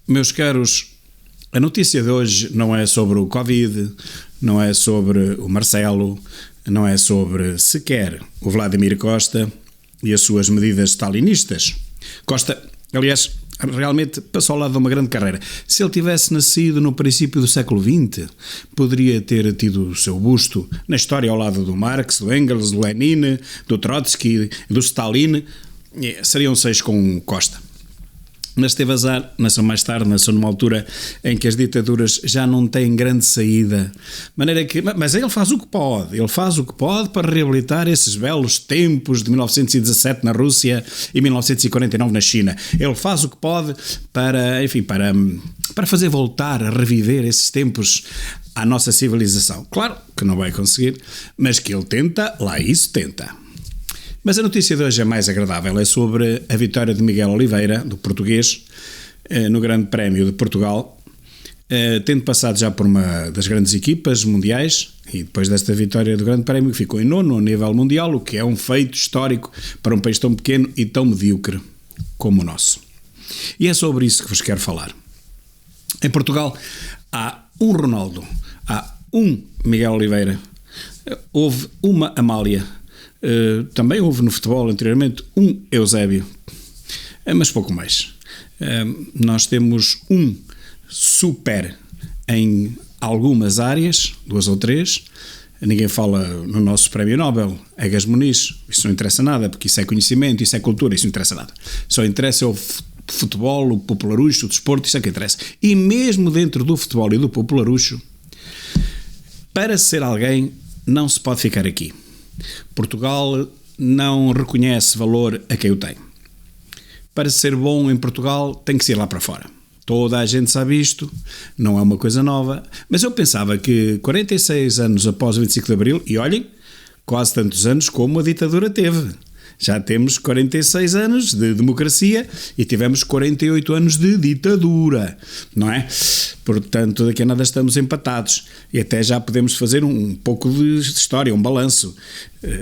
Meus caros, a notícia de hoje não é sobre o Covid, não é sobre o Marcelo, não é sobre sequer o Vladimir Costa e as suas medidas stalinistas. Costa, aliás, realmente passou ao lado de uma grande carreira. Se ele tivesse nascido no princípio do século XX, poderia ter tido o seu busto na história ao lado do Marx, do Engels, do Lenin, do Trotsky, do Stalin. Seriam 6 com Costa. Mas teve azar, nasceu mais tarde, nasceu numa altura em que as ditaduras já não têm grande saída. Maneira que, mas ele faz o que pode para reabilitar esses belos tempos de 1917 na Rússia e 1949 na China. Ele faz o que pode para, enfim, para fazer voltar, a reviver esses tempos à nossa civilização. Claro que não vai conseguir, mas que ele tenta, lá isso tenta. Mas a notícia de hoje é mais agradável, é sobre a vitória de Miguel Oliveira, do português, no Grande Prémio de Portugal, tendo passado já por uma das grandes equipas mundiais, e depois desta vitória do Grande Prémio ficou em 9º a nível mundial, o que é um feito histórico para um país tão pequeno e tão medíocre como o nosso. E é sobre isso que vos quero falar. Em Portugal há um Ronaldo, há um Miguel Oliveira, houve uma Amália, também houve no futebol anteriormente um Eusébio, mas pouco mais. Nós temos um super em algumas áreas, 2 ou 3. Ninguém fala no nosso prémio Nobel, Egas Muniz. Isso não interessa nada, porque isso é conhecimento, isso é cultura, isso não interessa nada. Só interessa o futebol, o popularucho, o desporto, isso é que interessa. E mesmo dentro do futebol e do popularucho, para ser alguém não se pode ficar aqui. Portugal não reconhece valor a quem o tem. Para ser bom em Portugal tem que ser lá para fora. Toda a gente sabe isto, não é uma coisa nova, mas eu pensava que 46 anos após o 25 de Abril, e olhem, quase tantos anos como a ditadura teve. Já temos 46 anos de democracia e tivemos 48 anos de ditadura, não é? Portanto, daqui a nada estamos empatados e até já podemos fazer um pouco de história, um balanço.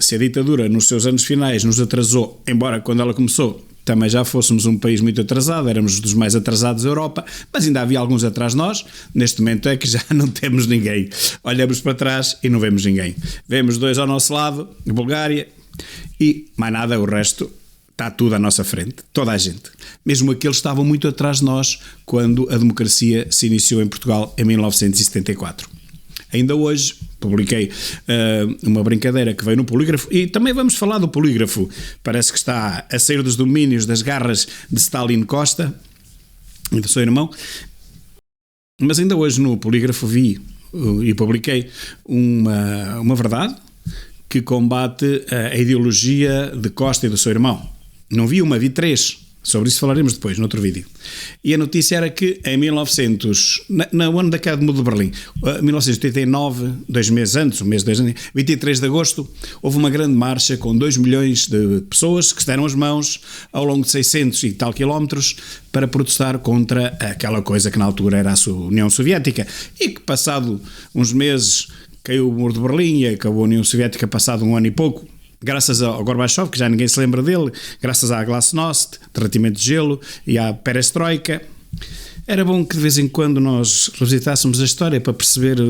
Se a ditadura nos seus anos finais nos atrasou, embora quando ela começou também já fôssemos um país muito atrasado, éramos dos mais atrasados da Europa, mas ainda havia alguns atrás de nós. Neste momento é que já não temos ninguém. Olhamos para trás e não vemos ninguém. Vemos 2 ao nosso lado, a Bulgária, e mais nada, o resto está tudo à nossa frente, toda a gente. Mesmo aqueles que estavam muito atrás de nós quando a democracia se iniciou em Portugal em 1974. Ainda hoje publiquei uma brincadeira que veio no Polígrafo e também vamos falar do Polígrafo. Parece que está a sair dos domínios das garras de Stalin Costa e do seu irmão. Mas ainda hoje no Polígrafo vi e publiquei uma verdade que combate a ideologia de Costa e do seu irmão. Não vi uma, vi 3. Sobre isso falaremos depois, noutro vídeo. E a notícia era que em 1900, no ano da queda do Muro de Berlim, 1989, 2 meses antes, 23 de agosto, houve uma grande marcha com 2 milhões de pessoas que se deram as mãos ao longo de 600 e tal quilómetros para protestar contra aquela coisa que na altura era a União Soviética e que passado uns meses caiu o Muro de Berlim e acabou a União Soviética passado 1 ano e pouco, graças ao Gorbachev, que já ninguém se lembra dele, graças à Glasnost, derretimento de gelo, e à Perestroika. Era bom que de vez em quando nós revisitássemos a história para perceber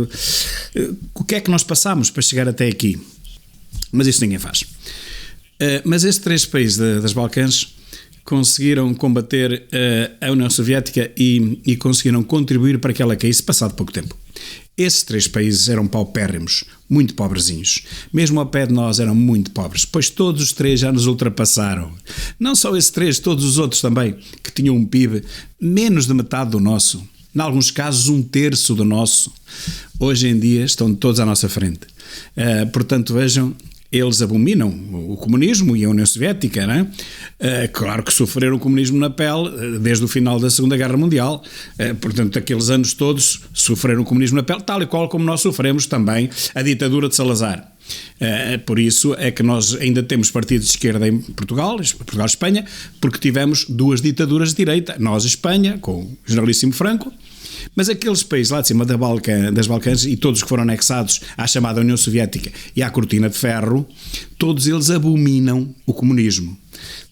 o que é que nós passámos para chegar até aqui. Mas isso ninguém faz. Mas estes 3 países das Balcãs conseguiram combater a União Soviética e conseguiram contribuir para que ela caísse passado pouco tempo. Esses 3 países eram paupérrimos, muito pobrezinhos. Mesmo ao pé de nós eram muito pobres, pois todos os 3 já nos ultrapassaram. Não só esses 3, todos os outros também, que tinham um PIB menos de metade do nosso. Em alguns casos, 1/3 do nosso. Hoje em dia estão todos à nossa frente. Portanto, vejam, eles abominam o comunismo e a União Soviética, não é? Claro que sofreram o comunismo na pele desde o final da Segunda Guerra Mundial, portanto aqueles anos todos sofreram o comunismo na pele, tal e qual como nós sofremos também a ditadura de Salazar. Por isso é que nós ainda temos partidos de esquerda em Portugal e Espanha, porque tivemos 2 ditaduras de direita, nós Espanha, com o generalíssimo Franco, mas aqueles países lá de cima das Balcãs e todos que foram anexados à chamada União Soviética e à Cortina de Ferro, todos eles abominam o comunismo.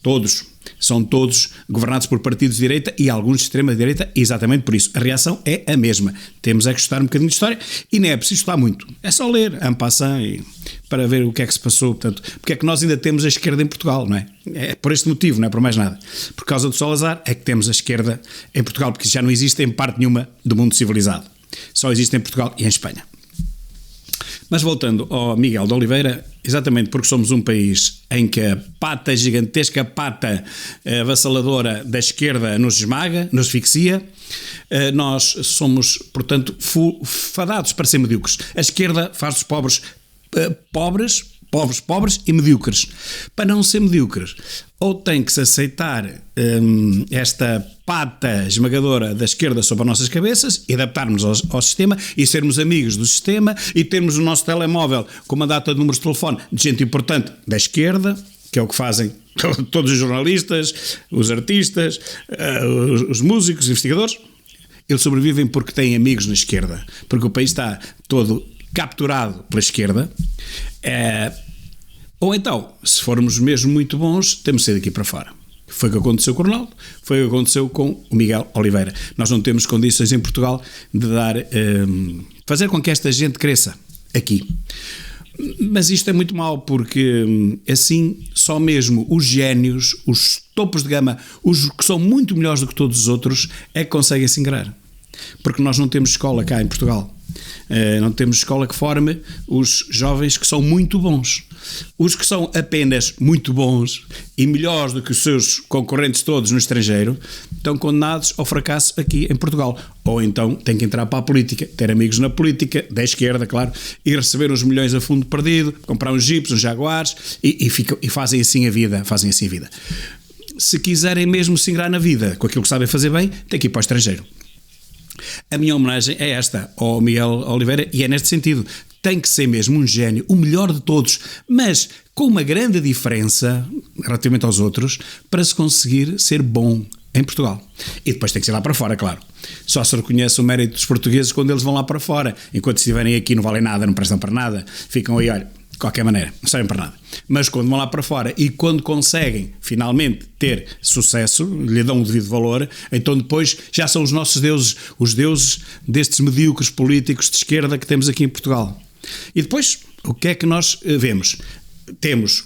Todos. São todos governados por partidos de direita e alguns de extrema-direita, exatamente por isso. A reação é a mesma. Temos é que estudar um bocadinho de história e não é preciso estudar muito. É só ler en passant para ver o que é que se passou. Portanto, porque é que nós ainda temos a esquerda em Portugal, não é? É por este motivo, não é por mais nada. Por causa do Salazar é que temos a esquerda em Portugal, porque já não existe em parte nenhuma do mundo civilizado. Só existe em Portugal e em Espanha. Mas voltando ao Miguel de Oliveira, exatamente porque somos um país em que a pata gigantesca, pata avassaladora da esquerda nos esmaga, nos asfixia, nós somos, portanto, fadados para ser medíocres. A esquerda faz dos pobres pobres e medíocres. Para não ser medíocres, ou tem que se aceitar esta pata esmagadora da esquerda sobre as nossas cabeças e adaptarmos ao sistema e sermos amigos do sistema e termos o nosso telemóvel com uma data de números de telefone de gente importante da esquerda, que é o que fazem todos os jornalistas, os artistas, os músicos, os investigadores. Eles sobrevivem porque têm amigos na esquerda, porque o país está todo capturado pela esquerda. Ou então, se formos mesmo muito bons, temos de sair daqui para fora. Foi o que aconteceu com o Ronaldo, foi o que aconteceu com o Miguel Oliveira. Nós não temos condições em Portugal de fazer com que esta gente cresça aqui. Mas isto é muito mau, porque assim só mesmo os génios, os topos de gama, os que são muito melhores do que todos os outros, é que conseguem se ingrar. Porque nós não temos escola cá em Portugal. Não temos escola que forme os jovens que são muito bons. Os que são apenas muito bons e melhores do que os seus concorrentes todos no estrangeiro estão condenados ao fracasso aqui em Portugal. Ou então têm que entrar para a política, ter amigos na política, da esquerda, claro, e receber uns milhões a fundo perdido, comprar uns jipes, uns jaguares e fazem assim a vida. Se quiserem mesmo se ingrar na vida com aquilo que sabem fazer bem, têm que ir para o estrangeiro. A minha homenagem é esta ao Miguel Oliveira e é neste sentido. Tem que ser mesmo um gênio, o melhor de todos, mas com uma grande diferença relativamente aos outros, para se conseguir ser bom em Portugal. E depois tem que ser lá para fora, claro. Só se reconhece o mérito dos portugueses quando eles vão lá para fora. Enquanto estiverem aqui não valem nada, não prestam para nada, ficam aí, olha, de qualquer maneira, não servem para nada. Mas quando vão lá para fora e quando conseguem finalmente ter sucesso, lhe dão o devido valor, então depois já são os nossos deuses, os deuses destes medíocres políticos de esquerda que temos aqui em Portugal. E depois, o que é que nós vemos? Temos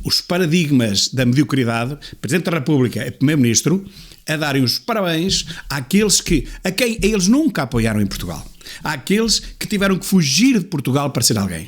os paradigmas da mediocridade, Presidente da República e Primeiro-Ministro, a darem os parabéns àqueles a quem eles nunca apoiaram em Portugal. Àqueles que tiveram que fugir de Portugal para ser alguém.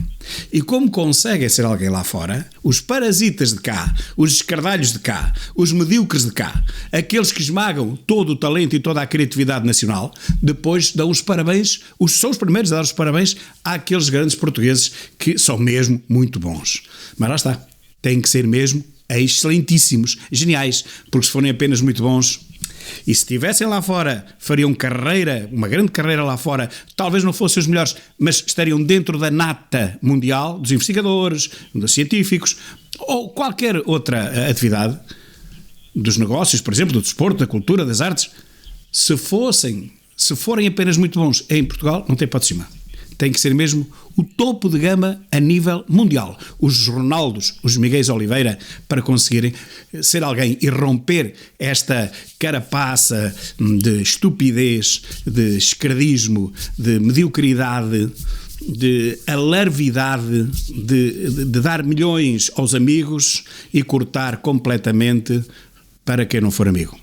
E como conseguem ser alguém lá fora, os parasitas de cá, os escardalhos de cá, os medíocres de cá, aqueles que esmagam todo o talento e toda a criatividade nacional, depois dão os parabéns, são os primeiros a dar os parabéns àqueles grandes portugueses que são mesmo muito bons. Mas lá está, têm que ser mesmo excelentíssimos, geniais, porque se forem apenas muito bons, e se estivessem lá fora, fariam carreira, uma grande carreira lá fora, talvez não fossem os melhores, mas estariam dentro da nata mundial, dos investigadores, dos científicos, ou qualquer outra atividade, dos negócios, por exemplo, do desporto, da cultura, das artes. Se forem apenas muito bons em Portugal, não tem hipótese nenhuma. Tem que ser mesmo o topo de gama a nível mundial. Os Ronaldos, os Miguéis Oliveira, para conseguirem ser alguém e romper esta carapaça de estupidez, de esquerdismo, de mediocridade, de alarvidade, de dar milhões aos amigos e cortar completamente para quem não for amigo.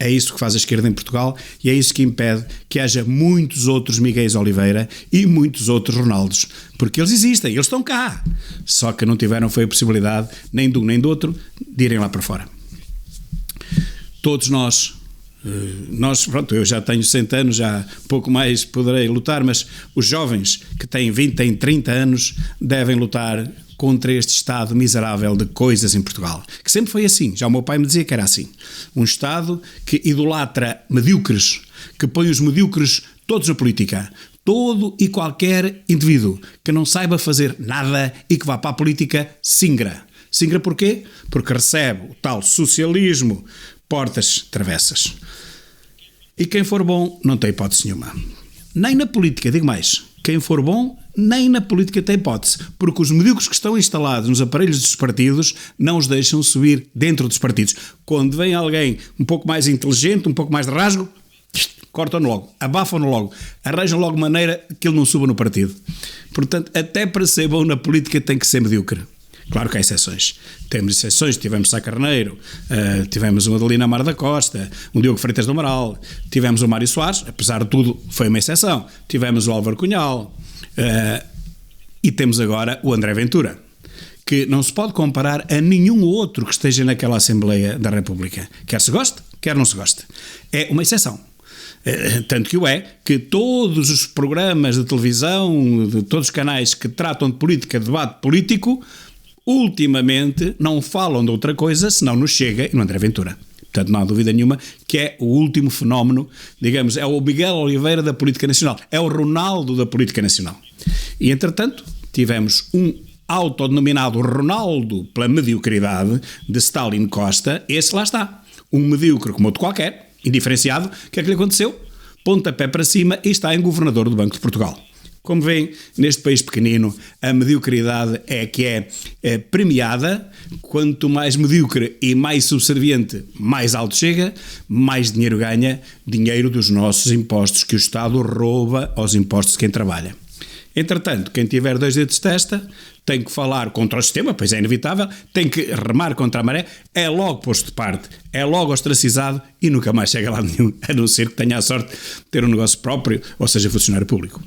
É isso que faz a esquerda em Portugal e é isso que impede que haja muitos outros Miguéis Oliveira e muitos outros Ronaldos, porque eles existem, eles estão cá, só que não tiveram foi a possibilidade, nem de um nem do outro, de irem lá para fora. Todos nós, pronto, eu já tenho 60 anos, já pouco mais poderei lutar, mas os jovens que têm 20, têm 30 anos, devem lutar contra este estado miserável de coisas em Portugal, que sempre foi assim. Já o meu pai me dizia que era assim. Um estado que idolatra medíocres, que põe os medíocres todos na política. Todo e qualquer indivíduo que não saiba fazer nada e que vá para a política, singra. Singra porquê? Porque recebe o tal socialismo, portas travessas. E quem for bom não tem hipótese nenhuma. Nem na política, digo mais, quem for bom nem na política tem hipótese, porque os medíocres que estão instalados nos aparelhos dos partidos não os deixam subir dentro dos partidos. Quando vem alguém um pouco mais inteligente, um pouco mais de rasgo, cortam-no logo, abafam-no logo, arranjam logo maneira que ele não suba no partido. Portanto, até para ser bom na política tem que ser medíocre. Claro que há exceções. Temos exceções, tivemos Sá Carneiro, tivemos o Adelino Amar da Costa, o Diogo Freitas do Amaral, tivemos o Mário Soares, apesar de tudo foi uma exceção, tivemos o Álvaro Cunhal, e temos agora o André Ventura, que não se pode comparar a nenhum outro que esteja naquela Assembleia da República. Quer se goste, quer não se goste. É uma exceção. Tanto que o é que todos os programas de televisão, de todos os canais que tratam de política, de debate político, ultimamente não falam de outra coisa senão no Chega e no André Ventura. Portanto, não há dúvida nenhuma que é o último fenómeno, digamos, é o Miguel Oliveira da política nacional, é o Ronaldo da política nacional. E, entretanto, tivemos um autodenominado Ronaldo pela mediocridade de Stalin Costa. Esse lá está, um medíocre como outro qualquer, indiferenciado. O que é que lhe aconteceu? Pontapé para cima e está em governador do Banco de Portugal. Como veem, neste país pequenino, a mediocridade é que é premiada. Quanto mais medíocre e mais subserviente, mais alto chega, mais dinheiro ganha, dinheiro dos nossos impostos, que o Estado rouba aos impostos de quem trabalha. Entretanto, quem tiver 2 dedos de testa tem que falar contra o sistema, pois é inevitável, tem que remar contra a maré, é logo posto de parte, é logo ostracizado e nunca mais chega lá nenhum, a não ser que tenha a sorte de ter um negócio próprio, ou seja, funcionário público.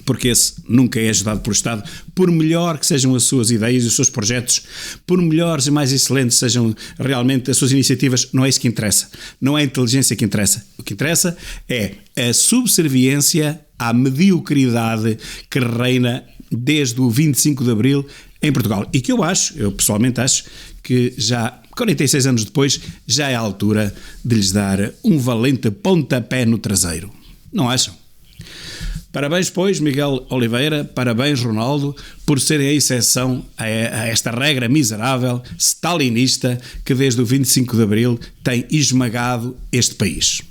Porque esse nunca é ajudado pelo Estado, por melhor que sejam as suas ideias e os seus projetos, por melhores e mais excelentes sejam realmente as suas iniciativas, não é isso que interessa, não é a inteligência que interessa. O que interessa é a subserviência à mediocridade que reina desde o 25 de Abril em Portugal. E que eu pessoalmente acho, que já 46 anos depois, já é a altura de lhes dar um valente pontapé no traseiro. Não acham? Parabéns, pois, Miguel Oliveira, parabéns, Ronaldo, por serem a exceção a esta regra miserável, stalinista, que desde o 25 de Abril tem esmagado este país.